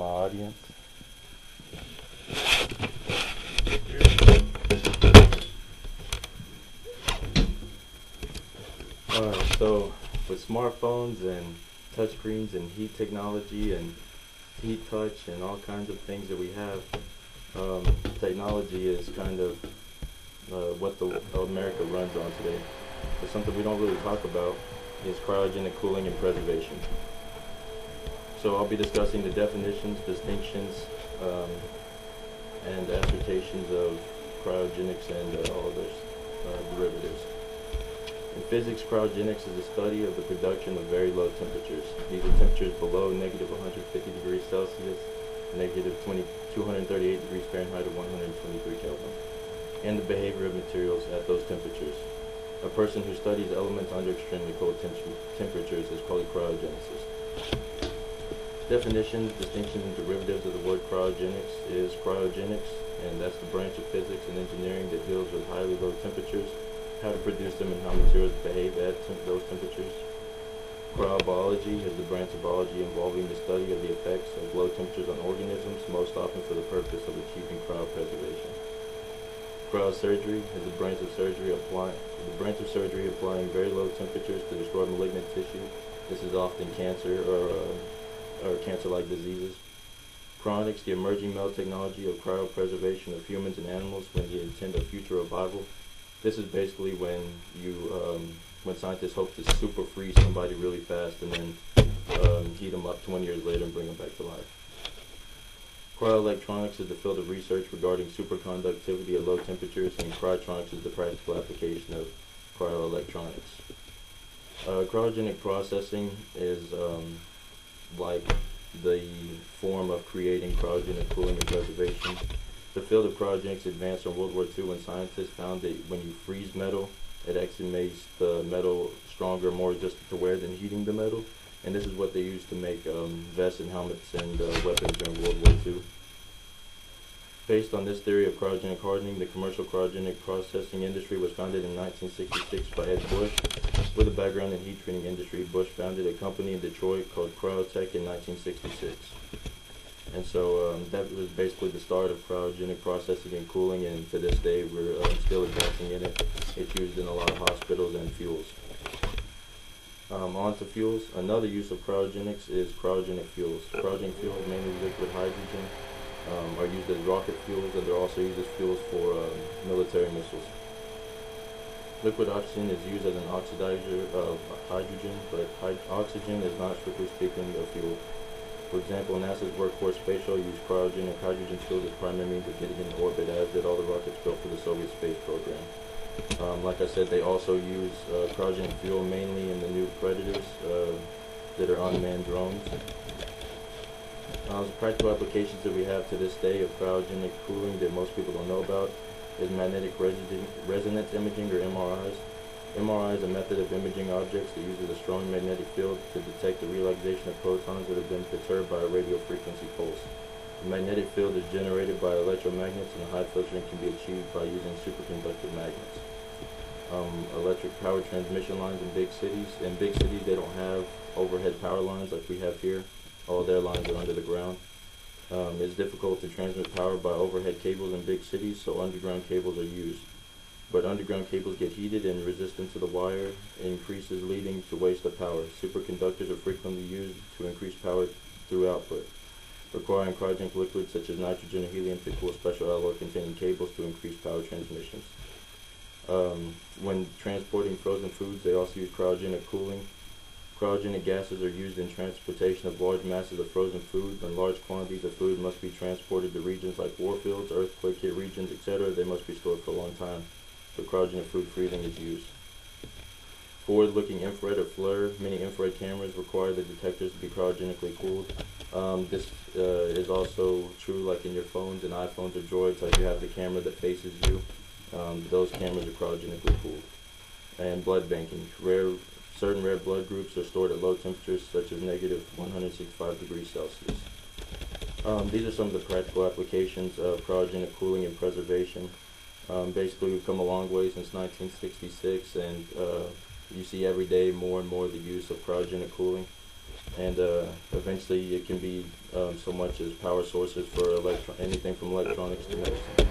my audience. So with smartphones and touchscreens and heat technology and heat touch and all kinds of things that we have, technology is kind of what America runs on today. But something we don't really talk about is cryogenic cooling and preservation. So I'll be discussing the definitions, distinctions, and assertions of cryogenics and all of those derivatives. In physics, cryogenics is the study of the production of very low temperatures. These are temperatures below negative 150 degrees Celsius, negative 238 degrees Fahrenheit, or 123 Kelvin, and the behavior of materials at those temperatures. A person who studies elements under extremely cold temperatures is called a cryogenicist. Definitions, distinctions, and derivatives of the word cryogenics is cryogenics, and that's the branch of physics and engineering that deals with highly low temperatures, how to produce them, and how materials behave at those temperatures. Cryobiology is the branch of biology involving the study of the effects of low temperatures on organisms, most often for the purpose of achieving cryopreservation. Cryosurgery is the branch of surgery applying very low temperatures to destroy malignant tissue. This is often cancer or cancer-like diseases. Cryonics, the emerging melt technology of cryopreservation of humans and animals when you intend a future revival. This is basically when when scientists hope to super freeze somebody really fast and then heat them up 20 years later and bring them back to life. Cryoelectronics is the field of research regarding superconductivity at low temperatures, and cryonics is the practical application of cryoelectronics. Cryogenic processing is like the form of creating cryogenic cooling and preservation. The field of cryogenics advanced in World War II when scientists found that when you freeze metal, it actually makes the metal stronger, more resistant to wear than heating the metal. And this is what they used to make vests and helmets and weapons during World War II. Based on this theory of cryogenic hardening, the commercial cryogenic processing industry was founded in 1966 by Ed Bush. With a background in heat treating industry, Bush founded a company in Detroit called Cryotech in 1966. And so that was basically the start of cryogenic processing and cooling, and to this day we're still advancing in it. It's used in a lot of hospitals and fuels. On to fuels. Another use of cryogenics is cryogenic fuels. Cryogenic fuels, mainly liquid hydrogen, are used as rocket fuels, and they're also used as fuels for military missiles. Liquid oxygen is used as an oxidizer of hydrogen, but oxygen is not, strictly speaking, a fuel. For example, NASA's Workhorse space shuttle used cryogenic hydrogen fuel as primary means of getting into orbit, as did all the rockets built for the Soviet space program. Like I said, they also use cryogenic fuel mainly in the new Predators that are unmanned drones. The practical applications that we have to this day of cryogenic cooling that most people don't know about is magnetic resonance imaging, or MRIs. MRI is a method of imaging objects that uses a strong magnetic field to detect the relaxation of protons that have been perturbed by a radio frequency pulse. The magnetic field is generated by electromagnets, and high filtering can be achieved by using superconductive magnets. Electric power transmission lines in big cities. In big cities, they don't have overhead power lines like we have here. All their lines are under the ground. It's difficult to transmit power by overhead cables in big cities, so underground cables are used. But underground cables get heated, and resistance to the wire increases, leading to waste of power. Superconductors are frequently used to increase power through output, requiring cryogenic liquids such as nitrogen or helium to cool special alloy containing cables to increase power transmissions. When transporting frozen foods, they also use cryogenic cooling. Cryogenic gases are used in transportation of large masses of frozen food. When large quantities of food must be transported to regions like warfields, earthquake-hit regions, etc., they must be stored for a long time. So cryogenic food freezing is used. Forward-looking infrared or FLIR, many infrared cameras require the detectors to be cryogenically cooled. This is also true like in your phones and iPhones or Droids, like you have the camera that faces you. Those cameras are cryogenically cooled. And blood banking. Certain rare blood groups are stored at low temperatures, such as negative 165 degrees Celsius. These are some of the practical applications of cryogenic cooling and preservation. Basically, we've come a long way since 1966, and you see every day more and more the use of cryogenic cooling. and eventually it can be so much as power sources for anything from electronics to medicine.